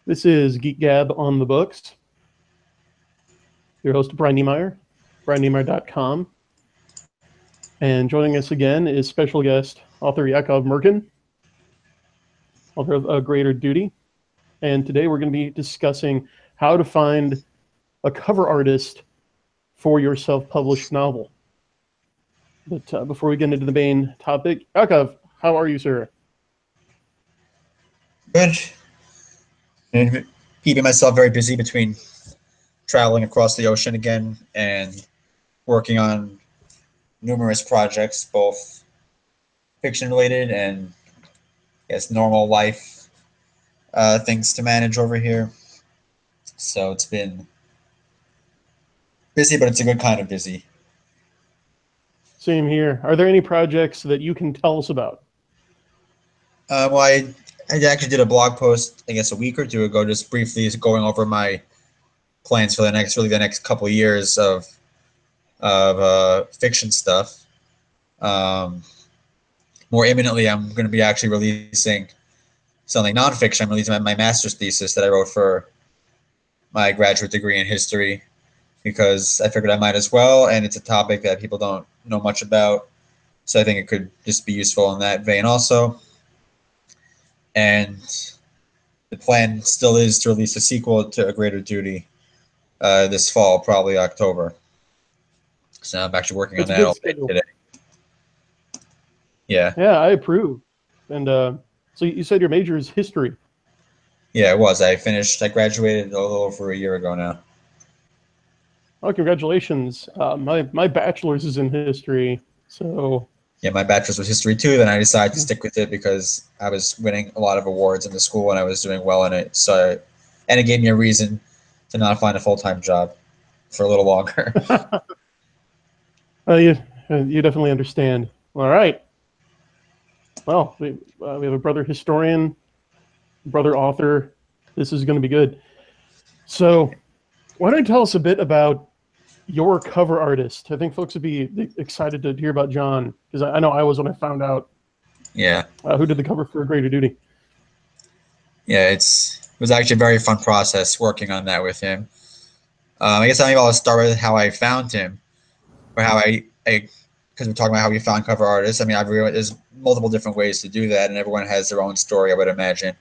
This is Geek Gab on the books. Your host, Brian Niemeier, brianniemeier.com. And joining us again is special guest, author Yakov Merkin, author of A Greater Duty. And today we're going to be discussing how to find a cover artist for your self-published novel. But before we get into the main topic, Yakov, how are you, sir? Good. And keeping myself very busy between traveling across the ocean again and working on numerous projects, both fiction related and I guess normal life things to manage over here. So it's been busy, but it's a good kind of busy. Same here. Are there any projects that you can tell us about? Well, I actually did a blog post, I guess, a week or two ago, just briefly going over my plans for the next couple of years of fiction stuff. More imminently, I'm going to be actually releasing something nonfiction. I'm releasing my master's thesis that I wrote for my graduate degree in history because I figured I might as well, and it's a topic that people don't know much about, so I think it could just be useful in that vein also. And the plan still is to release a sequel to A Greater Duty this fall, probably October. So I'm actually working on that all day today. Yeah. Yeah, I approve. And so you said your major is history. Yeah, it was. I graduated a little over a year ago now. Oh, congratulations. My bachelor's is in history, so... Yeah, my bachelor's was history too. Then I decided to stick with it because I was winning a lot of awards in the school and I was doing well in it. And it gave me a reason to not find a full-time job for a little longer. You definitely understand. All right. Well, we have a brother historian, brother author. This is going to be good. So why don't you tell us a bit about your cover artist? I think folks would be excited to hear about John, because I know I was when I found out. Yeah. Who did the cover for A Greater Duty? Yeah, it was actually a very fun process working on that with him. I guess maybe I'll start with how I found him, or how because we're talking about how we found cover artists. I mean, I've realized there's multiple different ways to do that, and everyone has their own story, I would imagine.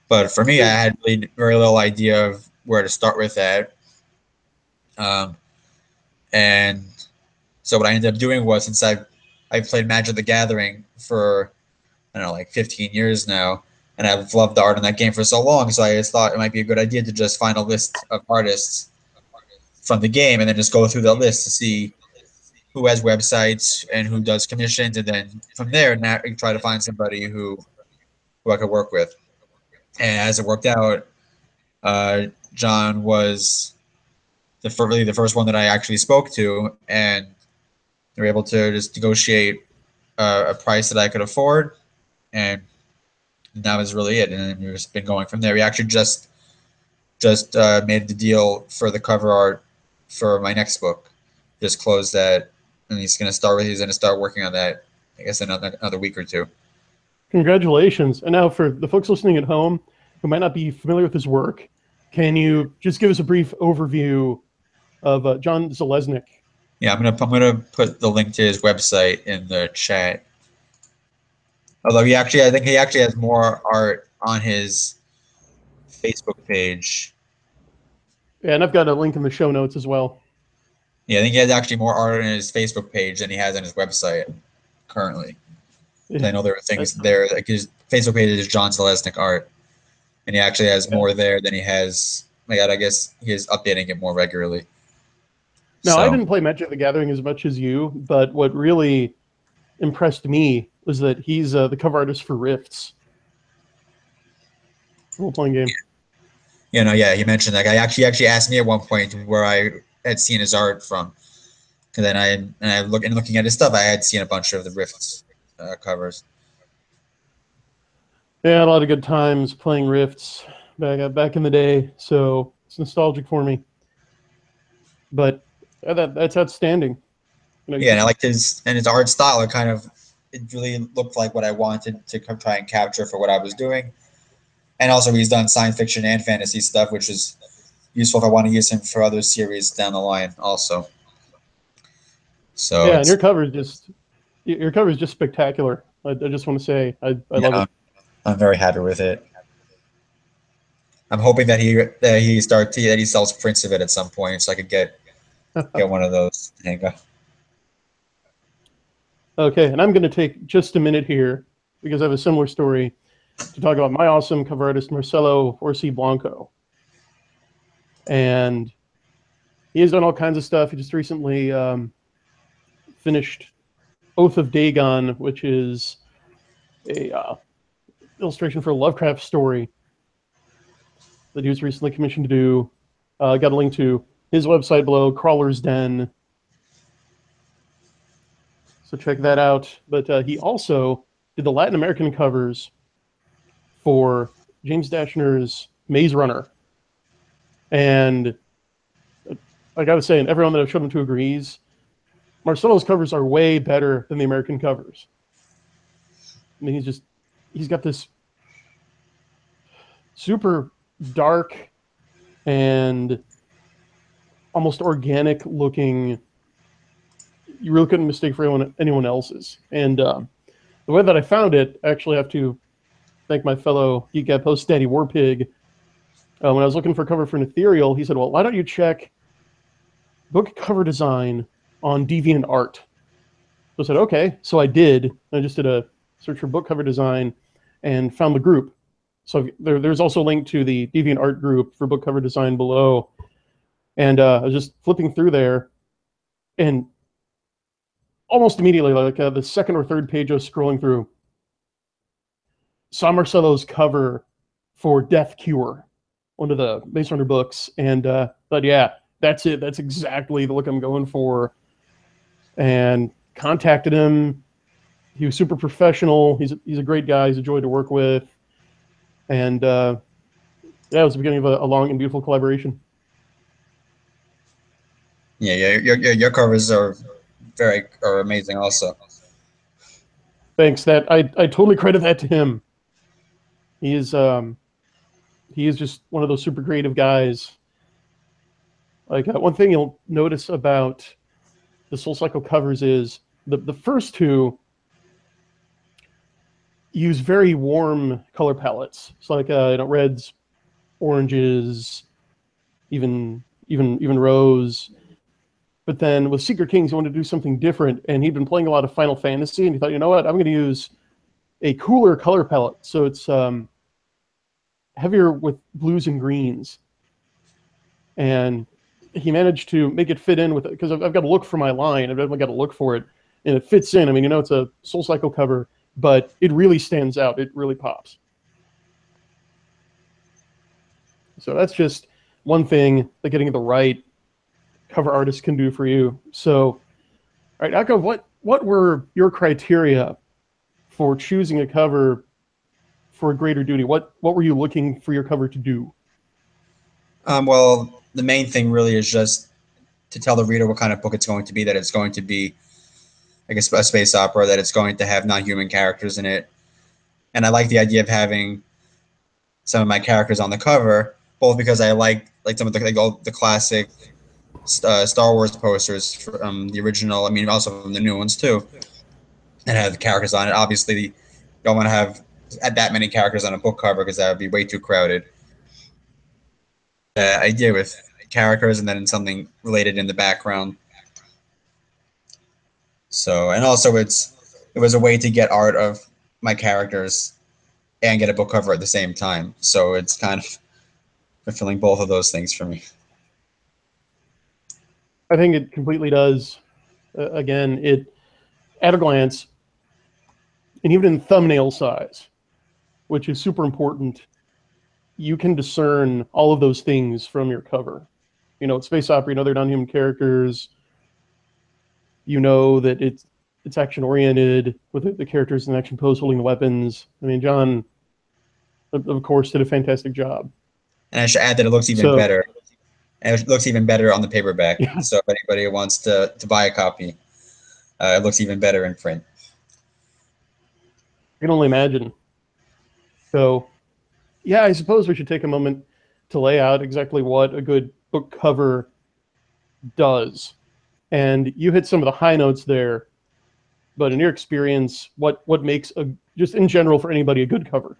But for me, I had really very little idea of where to start with that. And so what I ended up doing was, since I've played Magic the Gathering for, I don't know, like 15 years now, and I've loved the art in that game for so long, so I just thought it might be a good idea to just find a list of artists from the game and then just go through the list to see who has websites and who does commissions, and then from there try to find somebody who I could work with. And as it worked out, John was really the first one that I actually spoke to, and they were able to just negotiate a price that I could afford, and that was really it. And we've just been going from there. We actually just made the deal for the cover art for my next book. Just closed that, and he's going to start working on that, I guess, another week or two. Congratulations. And now for the folks listening at home who might not be familiar with his work, can you just give us a brief overview of John Zeleznik? Yeah, I'm gonna put the link to his website in the chat. Although I think he actually has more art on his Facebook page. Yeah, and I've got a link in the show notes as well. Yeah, I think he has actually more art on his Facebook page than he has on his website currently. Yeah. I know there are things there. Like his Facebook page is John Zeleznik Art, and he actually has more there than he has. I guess he is updating it more regularly. No, I didn't play Magic the Gathering as much as you, but what really impressed me was that he's the cover artist for Rifts, role-playing game. Yeah, he mentioned that. He actually asked me at one point where I had seen his art from, and then looking at his stuff, I had seen a bunch of the Rifts covers. Yeah, a lot of good times playing Rifts back in the day, so it's nostalgic for me. But that's outstanding. And I liked his art style. It really looked like what I wanted to try and capture for what I was doing. And also he's done science fiction and fantasy stuff, which is useful if I want to use him for other series down the line also. So Yeah, and your cover is just spectacular. I just want to say I love it. I'm very happy with it. I'm hoping that he sells prints of it at some point, so I could get one of those. Hang on. Okay, and I'm going to take just a minute here because I have a similar story to talk about my awesome cover artist Marcelo Orsi Blanco, and he has done all kinds of stuff. He just recently finished Oath of Dagon, which is a illustration for a Lovecraft story that he was recently commissioned to do. Got a link to his website below, Crawler's Den. So check that out. But he also did the Latin American covers for James Dashner's Maze Runner. And I got to say, and everyone that I've shown him to agrees, Marcelo's covers are way better than the American covers. I mean, he's got this super dark and almost organic looking, you really couldn't mistake for anyone else's. And the way that I found it, I actually have to thank my fellow Geek Gab host, Daddy Warpig. When I was looking for a cover for an ethereal, he said, well, why don't you check book cover design on Deviant Art? So I said, okay. So I did. I just did a search for book cover design and found the group. So there's also a link to the Deviant Art group for book cover design below. And I was just flipping through there, and almost immediately, like the second or third page I was scrolling through, saw Marcelo's cover for Death Cure, one of the Maze Runner books, and thought, yeah, that's it. That's exactly the look I'm going for. And contacted him. He was super professional. He's a great guy. He's a joy to work with. And yeah, it was the beginning of a long and beautiful collaboration. Yeah, your covers are amazing also. Thanks. That I totally credit that to him. He is just one of those super creative guys. Like one thing you'll notice about the Soul Cycle covers is the first two use very warm color palettes. It's like reds, oranges, even rose. But then with Secret Kings, he wanted to do something different, and he'd been playing a lot of Final Fantasy, and he thought, you know what, I'm going to use a cooler color palette, so it's heavier with blues and greens. And he managed to make it fit in with it, because I've got to look for my line, I've got to look for it, and it fits in. I mean, it's a Soul Cycle cover, but it really stands out. It really pops. So that's just one thing that getting the right cover artist can do for you. So, all right, Yakov, what were your criteria for choosing a cover for a greater duty? What were you looking for your cover to do? Well, the main thing really is just to tell the reader what kind of book it's going to be, that it's going to be, I guess, a space opera, that it's going to have non-human characters in it. And I like the idea of having some of my characters on the cover, both because I like some of the classic Star Wars posters from the original. I mean, also from the new ones too, and have the characters on it. Obviously, you don't want to have that many characters on a book cover because that would be way too crowded. Idea with characters and then something related in the background. So, and also it was a way to get art of my characters and get a book cover at the same time. So it's kind of fulfilling both of those things for me. I think it completely does. Again, it at a glance, and even in thumbnail size, which is super important, you can discern all of those things from your cover. You know, it's space opera, you know they're non-human characters, you know that it's action oriented with the characters in action pose holding the weapons. I mean, John, of course, did a fantastic job. And I should add that it looks even better. And it looks even better on the paperback. Yeah. So if anybody wants to buy a copy, it looks even better in print. I can only imagine. So, Yeah, I suppose we should take a moment to lay out exactly what a good book cover does. And you hit some of the high notes there, but in your experience, what makes a, just in general for anybody, a good cover?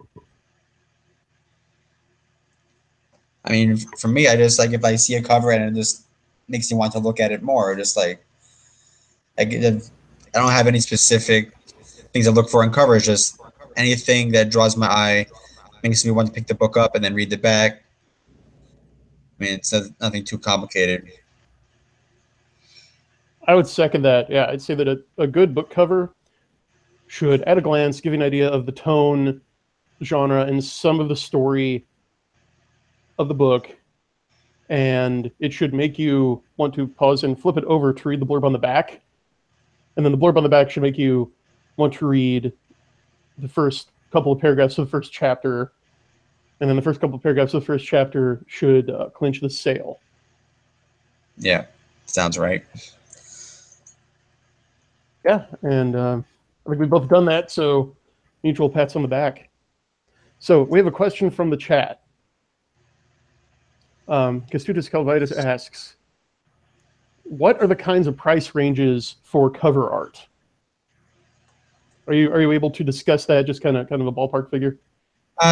I mean, for me, I just like if I see a cover and it just makes me want to look at it more. Just like I don't have any specific things I look for in covers. Just anything that draws my eye, makes me want to pick the book up and then read the back. I mean, it's nothing too complicated. I would second that. Yeah, I'd say that a good book cover should, at a glance, give you an idea of the tone, genre, and some of the story of the book. And it should make you want to pause and flip it over to read the blurb on the back. And then the blurb on the back should make you want to read the first couple of paragraphs of the first chapter. And then the first couple of paragraphs of the first chapter should clinch the sale. Yeah, sounds right. Yeah, and I think we've both done that, so mutual pats on the back. So we have a question from the chat. Kestutis Calvitis asks, what are the kinds of price ranges for cover art? Are you able to discuss that, just kind of a ballpark figure?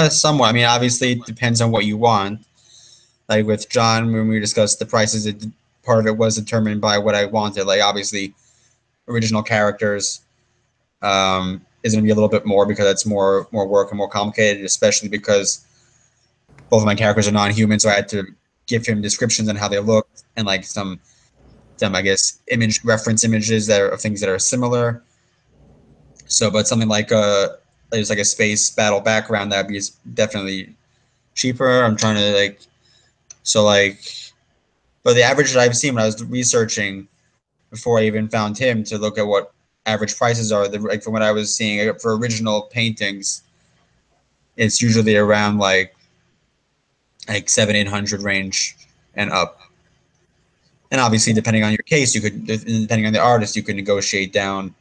Somewhat. I mean, obviously, it depends on what you want. Like with John, when we discussed the prices, part of it was determined by what I wanted. Like obviously, original characters is going to be a little bit more because that's more work and more complicated, especially because both of my characters are non-human, so I had to give him descriptions on how they look and like some I guess reference images that are of things that are similar. So, but something like there's like a space battle background that'd be definitely cheaper. I'm trying to like but the average that I've seen when I was researching before I even found him to look at what average prices are, like from what I was seeing for original paintings, it's usually around like 700-800 range and up. And obviously, depending on your case, depending on the artist, you could negotiate down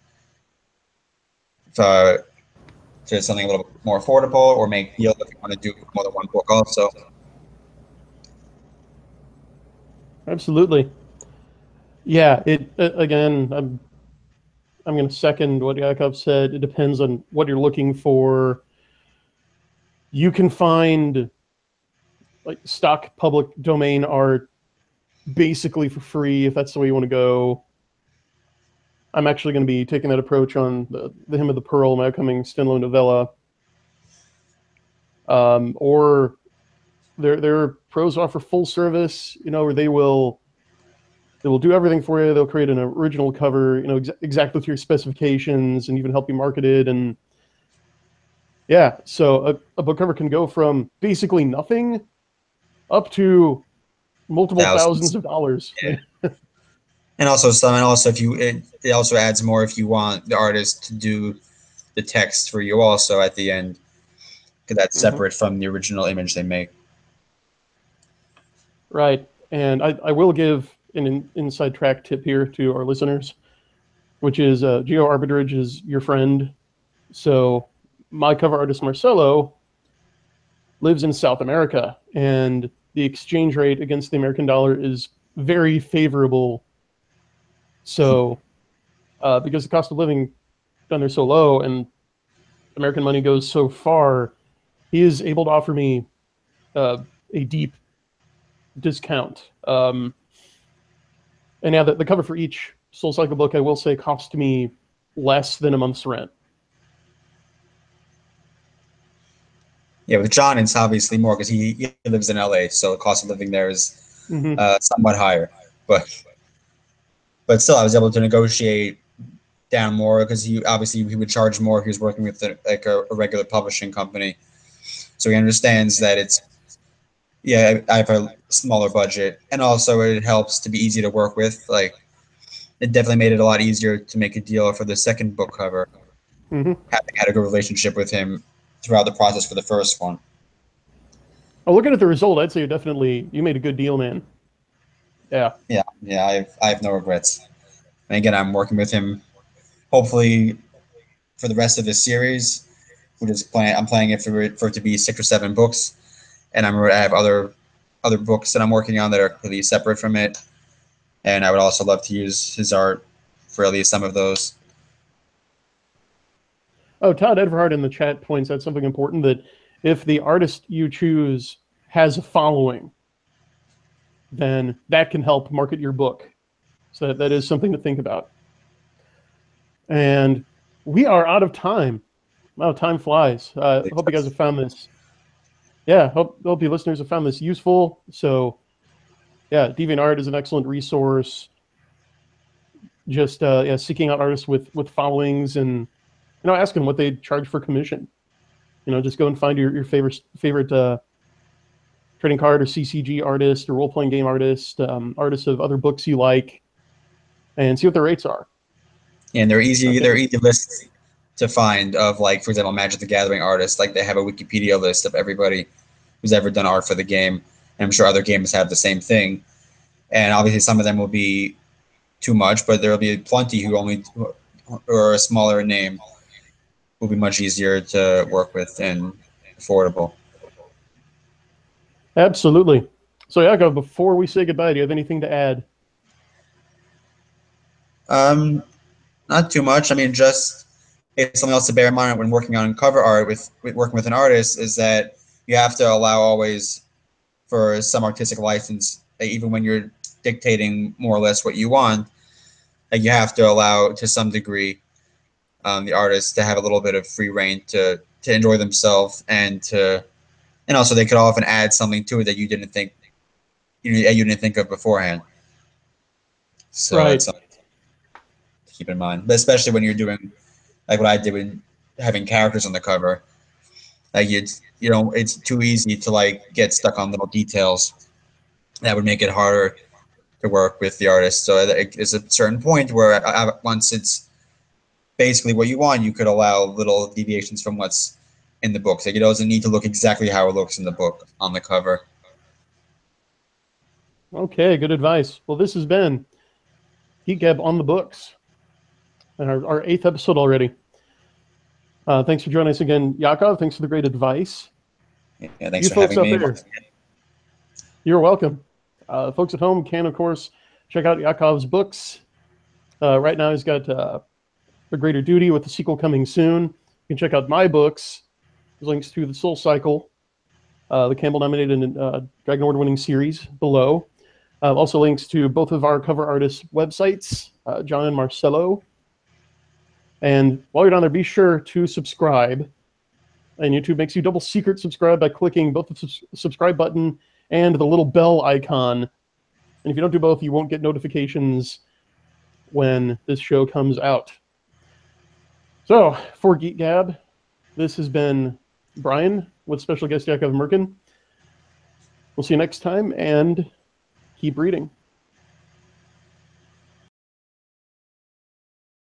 to something a little bit more affordable, or make deals if you want to do more than one book also. Absolutely. Yeah, it again, I'm going to second what Yakov said. It depends on what you're looking for. You can find like stock public domain art basically for free if that's the way you want to go. I'm actually going to be taking that approach on the Hymn of the Pearl, my upcoming standalone novella. Or their pros offer full service, where they will do everything for you. They'll create an original cover, exactly with your specifications, and even help you market it. And yeah, so a book cover can go from basically nothing up to multiple thousands of dollars. Yeah. And also if it also adds more if you want the artist to do the text for you also at the end, because that's separate from the original image they make. Right. And I will give an inside track tip here to our listeners, which is geo arbitrage is your friend. So my cover artist Marcelo lives in South America, and the exchange rate against the American dollar is very favorable. So because the cost of living down there so low and American money goes so far, he is able to offer me a deep discount. And yeah, the cover for each Soul Cycle book, I will say, cost me less than a month's rent. Yeah, with John, it's obviously more because he lives in LA, so the cost of living there is somewhat higher. But still, I was able to negotiate down more because he would charge more if he was working with a regular publishing company. So he understands that I have a smaller budget, and also it helps to be easy to work with. Like, it definitely made it a lot easier to make a deal for the second book cover. Having had a good relationship with him throughout the process for the first one. Oh, looking at the result, I'd say you made a good deal, man. Yeah. I have no regrets. And again, I'm working with him hopefully for the rest of the series. I'm planning it for it to be 6 or 7 books, and I have other books that I'm working on that are completely separate from it. And I would also love to use his art for at least some of those. Oh, Todd Everhart in the chat points out something important, that if the artist you choose has a following, then that can help market your book. So that is something to think about. And we are out of time. Wow, time flies. Hope you guys have found this. Yeah, hope you listeners have found this useful. So, yeah, Deviant Art is an excellent resource. Just seeking out artists with followings, and asking what they charge for commission. Just go and find your favorite trading card or CCG artist or role playing game artist, artists of other books you like, and see what their rates are. And they're easy lists to find of, like, for example, Magic the Gathering artists. Like, they have a Wikipedia list of everybody who's ever done art for the game. And I'm sure other games have the same thing. And obviously some of them will be too much, but there will be plenty who only, or a smaller name, will be much easier to work with and affordable. Absolutely. So, Yakov, before we say goodbye, do you have anything to add? Not too much. I mean, just something else to bear in mind when working on cover art with working with an artist is that you have to allow always for some artistic license, even when you're dictating more or less what you want. Like, you have to allow to some degree the artist to have a little bit of free reign to enjoy themselves, and also they could often add something to it that you didn't think of beforehand. So right. That's something to keep in mind, but especially when you're doing like what I did when having characters on the cover. Like, it's too easy to, like, get stuck on little details that would make it harder to work with the artist. So there's a certain point where once it's basically what you want, you could allow little deviations from what's in the book. Like, it doesn't need to look exactly how it looks in the book on the cover. Okay, good advice. Well, this has been Geek Gab on the books, and our 8th episode already. Thanks for joining us again, Yakov. Thanks for the great advice. Yeah, thanks for having me. There, you're welcome. Folks at home can, of course, check out Yakov's books. Right now, he's got The Greater Duty with the sequel coming soon. You can check out my books. There's links to The Soul Cycle, the Campbell-nominated Dragon Award-winning series below. Also links to both of our cover artists' websites, John and Marcelo. And while you're down there, be sure to subscribe. And YouTube makes you double secret subscribe by clicking both the subscribe button and the little bell icon. And if you don't do both, you won't get notifications when this show comes out. So, for Geek Gab, this has been Brian with special guest Yakov Merkin. We'll see you next time, and keep reading.